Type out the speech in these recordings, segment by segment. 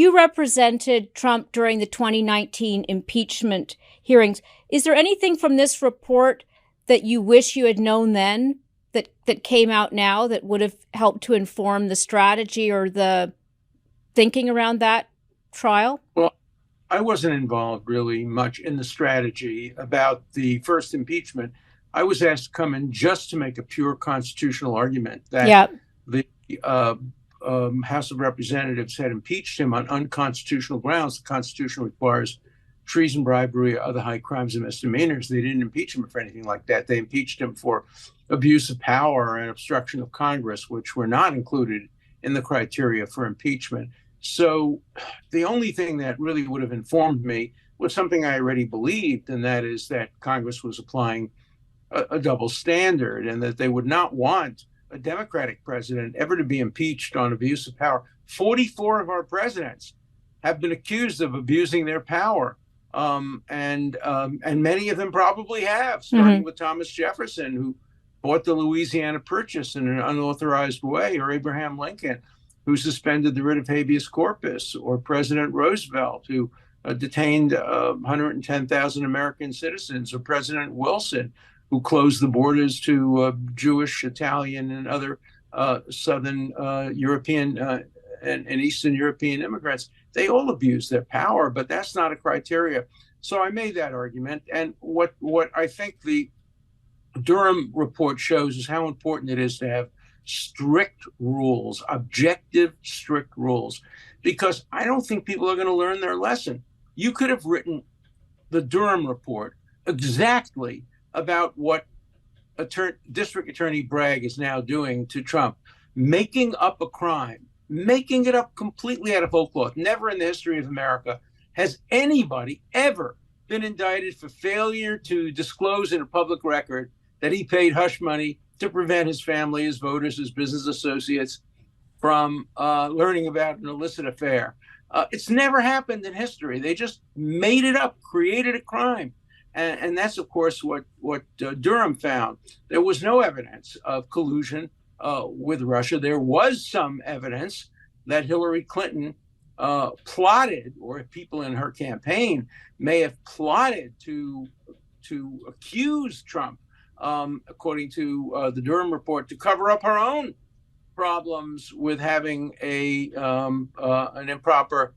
you represented Trump during the 2019 impeachment hearings. Is there anything from this report that you wish you had known then that came out now that would have helped to inform the strategy or the thinking around that trial? Well, I wasn't involved really much in the strategy about the first impeachment. I was asked to come in just to make a pure constitutional argument that the House of Representatives had impeached him on unconstitutional grounds. The Constitution requires treason, bribery, or other high crimes and misdemeanors. They didn't impeach him for anything like that. They impeached him for abuse of power and obstruction of Congress, which were not included in the criteria for impeachment. So the only thing that really would have informed me was something I already believed, and that is that Congress was applying a double standard and that they would not want a Democratic president ever to be impeached on abuse of power. 44 of our presidents have been accused of abusing their power. And many of them probably have, starting with Thomas Jefferson, who bought the Louisiana Purchase in an unauthorized way, or Abraham Lincoln, who suspended the writ of habeas corpus, or President Roosevelt, who detained 110,000 American citizens, or President Wilson, who closed the borders to Jewish, Italian, and other Southern European and Eastern European immigrants. They all abuse their power, but that's not a criteria. So I made that argument. And what I think the Durham report shows is how important it is to have strict rules, objective, strict rules, because I don't think people are going to learn their lesson. You could have written the Durham report exactly about what District Attorney Bragg is now doing to Trump, making up a crime, making it up completely out of whole cloth. Never in the history of America has anybody ever been indicted for failure to disclose in a public record that he paid hush money to prevent his family, his voters, his business associates from learning about an illicit affair. It's never happened in history. They just made it up, created a crime. And that's, of course, what Durham found. There was no evidence of collusion with Russia. There was some evidence that Hillary Clinton plotted, or people in her campaign may have plotted to accuse Trump, according to the Durham report, to cover up her own problems with having an improper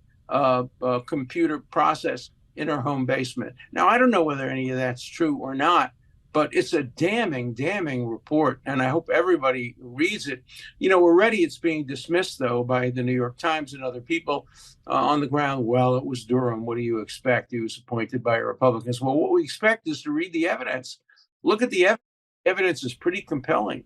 computer process in her home basement. Now, I don't know whether any of that's true or not, but it's a damning report, and I hope everybody reads it. You know, already it's being dismissed, though, by the New York Times and other people on the ground. Well, it was Durham. What do you expect? He was appointed by Republicans. Well, what we expect is to read the evidence. Look at the evidence. Evidence is pretty compelling.